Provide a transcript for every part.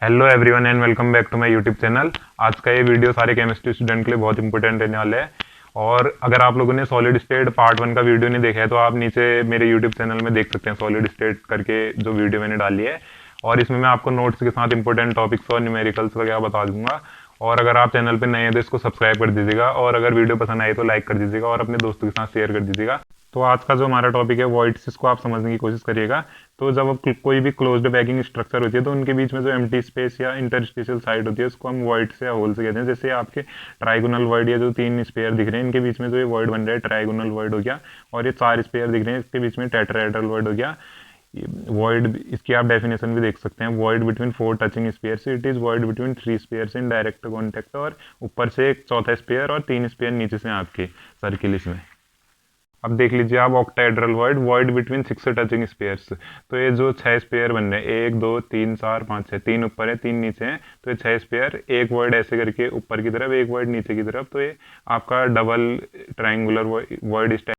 Hello everyone and welcome back to my YouTube channel. आज का ये वीडियो सारे केमिस्ट्री स्टूडेंट के लिए बहुत इंपॉर्टेंट रहने वाला है। और अगर आप लोगों ने सॉलिड स्टेट पार्ट 1 का वीडियो नहीं देखा है तो आप नीचे मेरे यूट्यूब चैनल में देख सकते हैं, सॉलिड स्टेट करके जो वीडियो मैंने डाली है। और इसमें मैं आपको नोट्स के साथ इंपॉर्टेंट टॉपिक्स और न्यूमेरिकल्स वगैरह बता दूंगा। और अगर आप चैनल पर नए हैं तो इसको सब्सक्राइब कर दीजिएगा, और अगर वीडियो पसंद आए तो लाइक कर दीजिएगा और अपने दोस्तों के साथ शेयर कर दीजिएगा। तो आज का जो हमारा टॉपिक है वॉइड्स, इसको आप समझने की कोशिश करिएगा। तो जब आप कोई भी क्लोज्ड बैगिंग स्ट्रक्चर होती है तो उनके बीच में जो एम्प्टी स्पेस या इंटरस्टिशियल साइड होती है उसको हम वॉइड्स या होल से कहते हैं। जैसे आपके ट्राइगोनल वॉइड या जो 3 स्पेयर दिख रहे हैं इनके बीच में जो ये वॉइड बन रहा है ट्राइगोनल वॉइड हो गया, और ये 4 स्पेयर दिख रहे हैं इसके बीच में टेट्राहेड्रल वॉइड हो गया। वॉइड, इसकी आप डेफिनेशन भी देख सकते हैं, void between 4 touching spheres, it is void between 3 spheres in direct contact. और ऊपर से एक चौथा स्पेयर और 3 स्पेयर नीचे से आपके सर्किल इसमें। अब देख लीजिए आप octahedral void, void between 6 touching spheres. तो ये जो 6 स्पेयर बन रहे हैं, 1 2 3 4 5 6, 3 ऊपर है 3 नीचे हैं, तो ये 6 स्पेयर, एक वॉइड ऐसे करके ऊपर की तरफ, एक वॉइड नीचे की तरफ। तो ये आपका डबल ट्राइंगुलर वॉइड इस टाइप।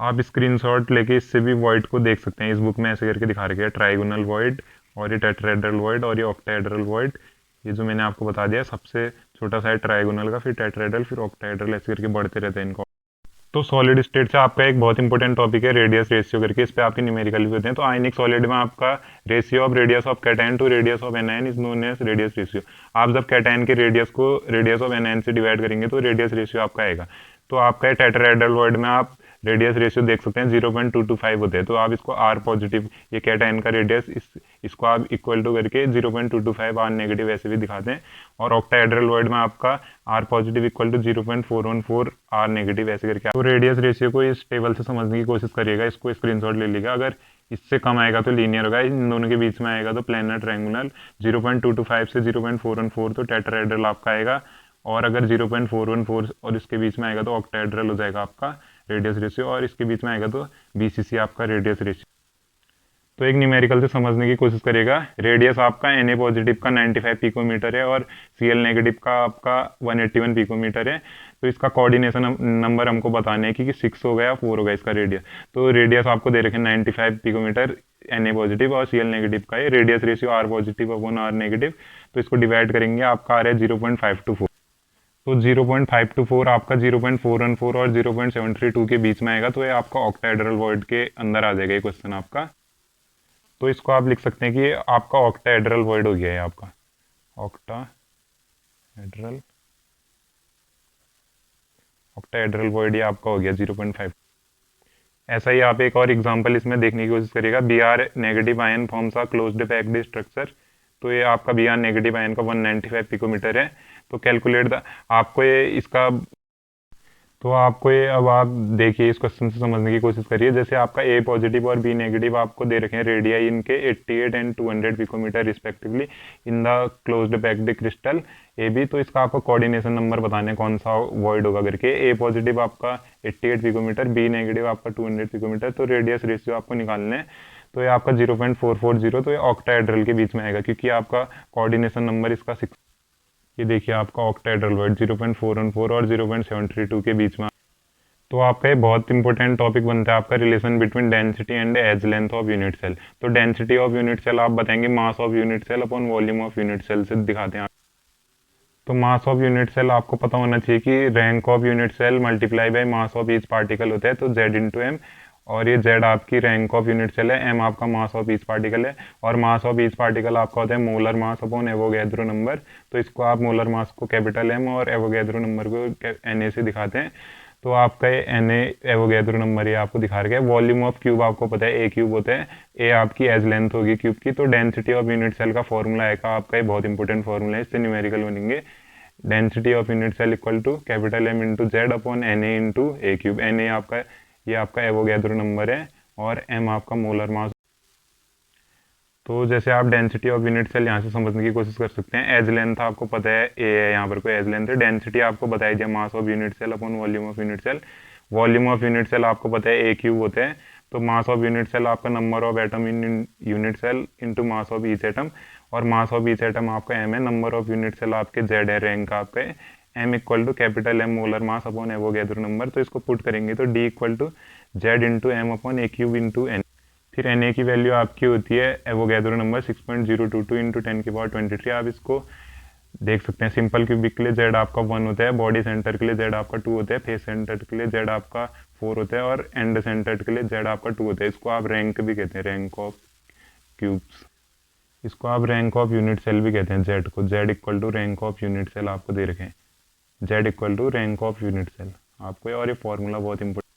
आप स्क्रीनशॉट लेके इससे भी वॉइड को देख सकते हैं। इस बुक में ऐसे करके दिखा रखे हैं ट्राइगोनल वॉइड, और ये टेट्राहेड्रल वॉइड और ये ऑक्टाहेड्रल वॉइड। ये जो मैंने आपको बता दिया, सबसे छोटा सा है ट्राइगोनल का, फिर टेट्राहेड्रल, फिर ऑक्टाहेड्रल, ऐसे करके बढ़ते रहते हैं इनको। तो सॉलिड स्टेट से आपका एक बहुत इंपॉर्टेंट टॉपिक है रेडियस रेशियो करके, इस पे आपके न्यूमेरिकल भी होते हैं। तो आयनिक सॉलिड में आपका ratio of radius of cation to radius of anion is known as radius ratio. आप जब कैटायन के रेडियस को रेडियस ऑफ एनायन से डिवाइड करेंगे तो रेडियस रेशियो आपका आएगा। तो आपका टेट्राहेड्रल वॉइड में आप रेडियस रेशियो देख सकते हैं 0.225 होते हैं। तो आप इसको आर पॉजिटिव, ये कैटायन का रेडियस, इसको आप इक्वल टू करके 0.225 आर नेगेटिव ऐसे भी दिखाते हैं। और ऑक्टाहेड्रल वॉइड में आपका R positive equal to 0.414 R negative ऐसे करके। तो रेडियस रेशियो को इस टेबल से समझने की कोशिश करिएगा, इसको स्क्रीनशॉट ले लीजिएगा। अगर इससे कम आएगा तो लीनियर होगा, इन दोनों के बीच में आएगा तो प्लेनर ट्रायंगुलर। 0.225 से 0.414 तो टेट्राहेड्रल आपका आएगा, और अगर 0.414 और इसके बीच में आएगा तो ऑक्टाहेड्रल हो जाएगा आपका रेडियस रेशियो, और इसके बीच में आएगा तो बीसीसी आपका रेडियस रेशियो। तो एक न्यूमेरिकल से समझने की कोशिश करिएगा। रेडियस आपका Na पॉजिटिव का 95 पिकोमीटर है और Cl नेगेटिव का आपका 181 पिकोमीटर है। तो इसका कोऑर्डिनेशन नंबर हमको बताने हैं कि 6 हो गया 4 हो गया इसका रेडियस। तो रेडियस आपको दे रखे 95 पिकोमीटर Na पॉजिटिव और Cl नेगेटिव का है। Radius ratio R positive upon R negative, तो इसको डिवाइड करेंगे, आपका आ रहा है 0.524। तो 0.524 आपका 0.414 और 0.732 के बीच में आएगा, तो ये आपका ऑक्टाहेड्रल वॉइड के अंदर आ जाएगा ये क्वेश्चन आपका। तो इसको आप लिख सकते हैं कि ये आपका ऑक्टाहेड्रल वॉइड हो गया है आपका ऑक्टाहेड्रल ऑक्टाहेड्रल वॉइड, ये आपका हो गया 0.5। ऐसा ही आप एक और एग्जांपल इसमें देखने की कोशिश करिएगा। B R negative ion forms a closed packed structure. तो ये आपका बी आर नेगेटिव आयन का 195 पिकोमीटर है। तो कैलकुलेट द, आपको ये इसका, तो आपको ये, अब आप देखिए इस क्वेश्चन से समझने की कोशिश करिए। जैसे आपका ए पॉजिटिव और बी नेगेटिव आपको दे रखे हैं रेडियाई इनके 88 and 200 picometre respectively in the closed packed crystal A B. तो इसका आपको कोऑर्डिनेशन नंबर बताने कौन सा वॉइड होगा करके। ए पॉजिटिव आपका 88 पिकोमीटर, बी नेगेटिव आपका 200 पिकोमीटर। तो रेडियस रेशियो आपको निकालना है, तो ये आपका 0.440, तो ये ऑक्टाहेड्रल के बीच में आएगा क्योंकि आपका कोऑर्डिनेशन नंबर इसका 6। ये देखिए आपका ऑक्टाहेड्रल वॉइड 0.414 और 0.732 के बीच में। तो आपका ये बहुत इंपॉर्टेंट टॉपिक बनता है आपका relation between density and edge length of unit cell. तो डेंसिटी ऑफ यूनिट सेल आप बताएंगे mass of unit cell upon volume of unit cell से दिखाते हैं। तो मास ऑफ यूनिट सेल आपको पता होना चाहिए कि rank of unit cell multiply by mass of each particle होता है, तो Z इंटू एम। और ये Z आपकी रैंक ऑफ यूनिट सेल है, M आपका मास ऑफ ईच पार्टिकल है, और मास ऑफ ईच पार्टिकल आपका होता है molar mass upon Avogadro number. तो इसको आप मोलर मास को कैपिटल M और एवोगैड्रो नंबर को Na से दिखाते हैं। तो आपका ये Na एवोगैड्रो नंबर ये आपको दिखा रखा है। वॉल्यूम ऑफ क्यूब आपको पता है A क्यूब होता है, A आपकी एज लेंथ होगी क्यूब की। तो डेंसिटी ऑफ यूनिट सेल का फॉर्मूला आएगा आपका, ये बहुत इंपॉर्टेंट फॉर्मूला है, इससे न्यूमेरिकल बनेंगे। Density of unit cell equal to capital M into Z upon Na into A cube. Na आपका, ये आपका एवोगैड्रो नंबर है, और M आपका मोलर मास। तो जैसे आप डेंसिटी ऑफ यूनिट सेल यहाँ से समझने की कोशिश कर सकते हैं। एज लेंथ आपको पता है A है, यहाँ पर कोई एज लेंथ है। डेंसिटी आपको बताई दिया mass of unit cell upon volume of unit cell. Volume of unit cell आपको पता है A क्यूब होते हैं। तो मास ऑफ यूनिट सेल आपका number of atom in unit cell into mass of each atom, और मास ऑफ ईच एटम आपका M है, नंबर ऑफ यूनिट सेल आपके Z है, रैंक आपका है। M equal to capital M molar mass upon Avogadro number. तो इसको put करेंगे तो D equal to Z into M upon A cube into N. फिर Na की वैल्यू आपकी होती है एवोगैड्रो नंबर 6.022 इंटू 10⁻23। आप इसको देख सकते हैं, सिंपल क्यूबिक के लिए Z आपका 1 होता है, बॉडी सेंटर के लिए Z आपका 2 होता है, फेस सेंटर के लिए Z आपका 4 होता है और एंड सेंटर के लिए Z आपका 2 होता है। इसको आप रैंक भी कहते हैं, रैंक ऑफ क्यूब्स। इसको आप रैंक ऑफ यूनिट सेल भी कहते हैं, Z को। Z equal to rank of unit cell आपको दे रखे हैं, Z equal to rank of unit cell आपको। और ये फॉर्मूला बहुत इंपॉर्टेंट।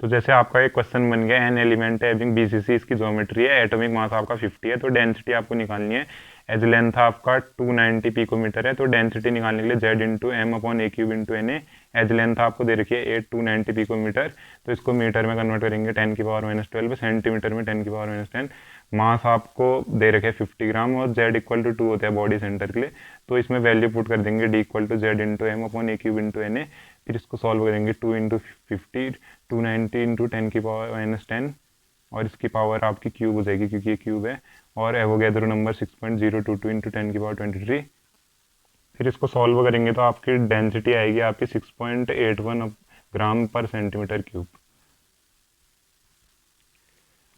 तो जैसे आपका एक क्वेश्चन बन गया, एन एलिमेंट हैविंग BCC, इसकी ज्योमेट्री है, एटॉमिक मास आपका 50 है, तो डेंसिटी आपको निकालनी है। एज लेंथ आपका 290 पिकोमीटर है, तो डेंसिटी निकालने के लिए Z into M upon A cube into N A. Edge length आपको दे रखी है 290 पिकोमीटर, तो इसको मीटर में कन्वर्ट करेंगे 10⁻⁻12, सेंटीमीटर में 10⁻10। मास आपको दे रखे 50 ग्राम और Z इक्वल टू 2 होता है बॉडी सेंटर के लिए, तो इसमें वैल्यू पुट कर देंगे D equal to Z into M upon A cube into N A. फिर इसको सॉल्व करेंगे 2 इंटू 50, 290 इंटू 10⁻10 और इसकी पावर आपकी क्यूब हो जाएगी क्योंकि ये क्यूब है, और एवोगैड्रो नंबर 6.022 इंटू 10⁻23। फिर इसको सॉल्व करेंगे तो आपकी डेंसिटी आएगी आपकी 6.81 ग्राम पर सेंटीमीटर क्यूब।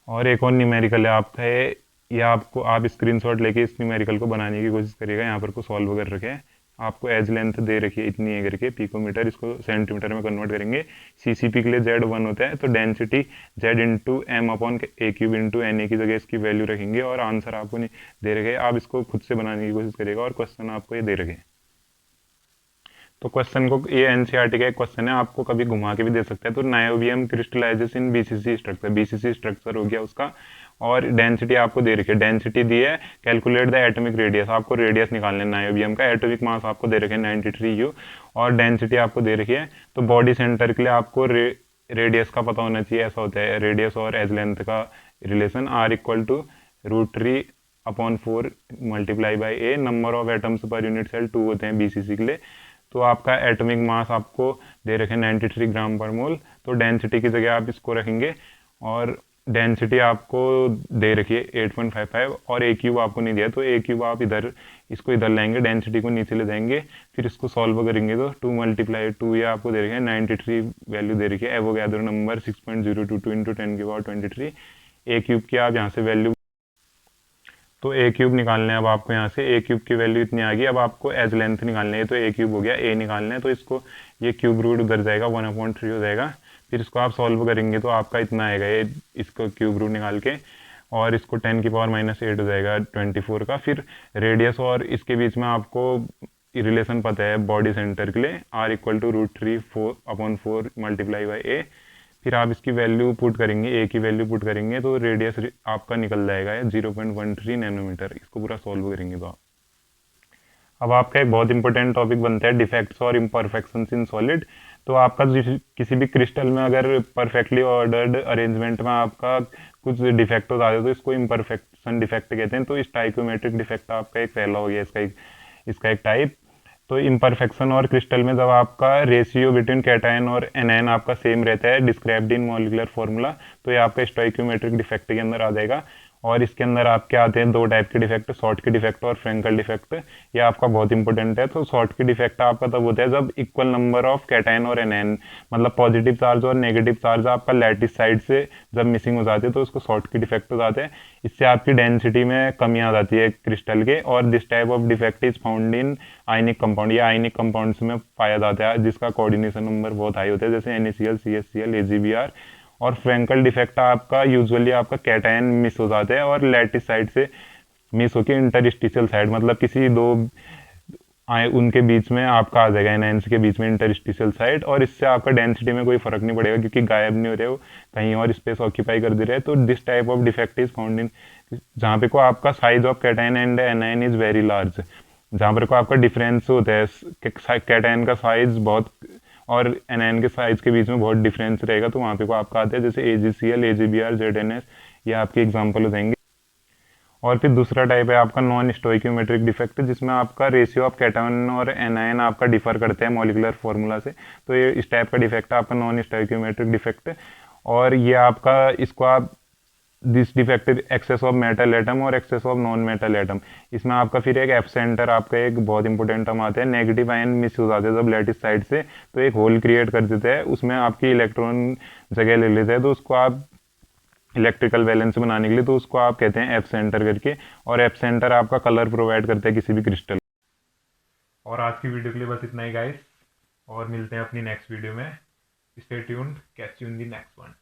और एक और न्यूमेरिकल है आपका ये आपको आप स्क्रीनशॉट लेके इस न्यूमेरिकल को बनाने की कोशिश करिएगा। यहाँ पर को सॉल्व कर रखे हैं, आपको एज लेंथ दे रखी है इतनी है करके पिकोमीटर, इसको सेंटीमीटर में कन्वर्ट करेंगे। CCP के लिए Z 1 होता है, तो density Z into M upon A cube into N A की जगह इसकी वैल्यू रखेंगे, और आंसर आपको नहीं दे रखे। आप इसको खुद से बनाने की कोशिश करिएगा और क्वेश्चन आपको ये दे रखे। तो क्वेश्चन को, ये एनसीईआरटी का एक क्वेश्चन है, आपको कभी घुमा के भी दे सकते हैं। तो नायोबियम क्रिस्टलाइजेस इन BCC स्ट्रक्चर, BCC स्ट्रक्चर हो गया उसका, और डेंसिटी आपको दे रखी है, डेंसिटी दी है। कैलकुलेट द एटॉमिक रेडियस, आपको रेडियस निकालना है नायोबियम का। एटॉमिक मास आपको दे रखे हैं 93 U और डेंसिटी आपको दे रखी है। तो बॉडी सेंटर के लिए आपको रेडियस का पता होना चाहिए, ऐसा होता है रेडियस और एज लेंथ का relation, R equal to √3/4 multiply by A। Number of atoms per unit cell 2 होते हैं BCC के लिए। तो आपका एटॉमिक मास आपको दे रखे 93 ग्राम पर मोल, तो डेंसिटी की जगह आप इसको रखेंगे, और डेंसिटी आपको दे रखी है 8.55 और ए क्यूब आपको नहीं दिया, तो ए क्यूब आप इधर इसको इधर लाएंगे, डेंसिटी को नीचे ले जाएंगे, फिर इसको सॉल्व करेंगे तो 2 × 2 ये आपको दे रखे हैं 93 वैल्यू दे रखी है। Avogadro number 6.022 into 10⁻23। ए क्यूब की आप यहाँ से वैल्यू, तो ए क्यूब निकालना है अब आपको। यहाँ से ए क्यूब की वैल्यू इतनी आ गई, अब आपको एज लेंथ निकालना है, तो ए क्यूब हो गया, ए निकालना है, तो इसको ये क्यूब रूट उधर जाएगा, 1/3 हो जाएगा। फिर इसको आप सॉल्व करेंगे तो आपका इतना आएगा, ये इसको क्यूब रूट निकाल के, और इसको 10⁻⁻8 हो जाएगा 24 का। फिर रेडियस और इसके बीच में आपको रिलेशन पता है बॉडी सेंटर के लिए, R equal to √3/4 multiply by A। फिर आप इसकी वैल्यू पुट करेंगे, ए की वैल्यू पुट करेंगे तो रेडियस आपका निकल जाएगा 0.13 नैनोमीटर। इसको पूरा सॉल्व करेंगे तो अब आपका एक बहुत इंपॉर्टेंट टॉपिक बनता है डिफेक्ट्स और इम्परफेक्शंस इन सॉलिड। तो आपका किसी भी क्रिस्टल में अगर परफेक्टली ऑर्डर्ड अरेंजमेंट में आपका कुछ डिफेक्ट हो जाते हैं तो इसको इम्परफेक्शन डिफेक्ट कहते हैं। तो स्टाइकोमेट्रिक डिफेक्ट आपका एक पहला हो गया, इसका एक टाइप। तो इम्परफेक्शन और क्रिस्टल में जब आपका रेशियो बिटवीन कैटायन और एनायन आपका सेम रहता है, डिस्क्राइब्ड इन मॉलिकुलर फॉर्मूला, तो ये आपका स्टोइकोमेट्रिक डिफेक्ट के अंदर आ जाएगा। और इसके अंदर आपके आते हैं दो टाइप के डिफेक्ट, शॉर्ट की डिफेक्ट और फ्रैंकल डिफेक्ट। ये आपका बहुत इंपॉर्टेंट है। तो शॉर्ट की डिफेक्ट आपका तब होता है जब इक्वल नंबर ऑफ कैटायन और एनायन, मतलब पॉजिटिव चार्ज और नेगेटिव चार्ज आपका लैटिस साइड से जब मिसिंग हो जाती है तो उसको शॉर्ट की डिफेक्ट हो जाते हैं। इससे आपकी डेंसिटी में कमी आ जाती है क्रिस्टल के। और this type of defect is found in ionic compound, या आयनिक कंपाउंड्स में पाया जाता है जिसका कोऑर्डिनेशन नंबर बहुत हाई होता है, जैसे NaCl, CHCl, AgBr। और फ्रैंकल डिफेक्ट आपका यूजुअली आपका कैटायन मिस हो जाते हैं और लैटिस साइड से मिस होकर इंटरस्टिशियल साइड, मतलब किसी दो उनके बीच में आपका आ जाएगा, एनायंस के बीच में इंटरस्टिशियल साइड। और इससे आपका डेंसिटी में कोई फर्क नहीं पड़ेगा क्योंकि गायब नहीं हो रहे हो, कहीं और स्पेस ऑक्यूपाई कर दे रहे हैं। तो this type of defect is found in जहाँ पे को आपका size of cation and anion is very large, जहाँ पर को आपका डिफरेंस होता है, कैटायन का साइज बहुत और एनायन के साइज के बीच में बहुत डिफरेंस रहेगा, तो वहाँ पे को आपका आता है जैसे AgCl, AgBr, ZnS, ये आपके एग्जाम्पल हो जाएंगे। और फिर दूसरा टाइप है आपका नॉन स्टोइकोमेट्रिक डिफेक्ट, जिसमें आपका रेशियो ऑफ कैटायन और एनायन आपका डिफर करते हैं मॉलिकुलर फॉर्मूला से। तो ये इस टाइप का डिफेक्ट है आपका नॉन स्टोइकोमेट्रिक डिफेक्ट। और ये आपका इसको आप this defect excess of metal atom और excess of non metal atom. इसमें आपका फिर एक एफ सेंटर आपका एक बहुत इंपॉर्टेंट टर्म आता है, नेगेटिव आयन मिस हो जाते हैं जब लैटिस साइड से, तो एक होल क्रिएट कर देते हैं, उसमें आपकी इलेक्ट्रॉन जगह ले लेते हैं, तो उसको आप इलेक्ट्रिकल बैलेंस बनाने के लिए, तो उसको आप कहते हैं एफ सेंटर करके। और एफ सेंटर आपका कलर प्रोवाइड करता है किसी भी क्रिस्टल। और आज की वीडियो के लिए बस इतना ही गाइस, और मिलते हैं अपनी नेक्स्ट वीडियो में। Stay tuned, catch you in the next one.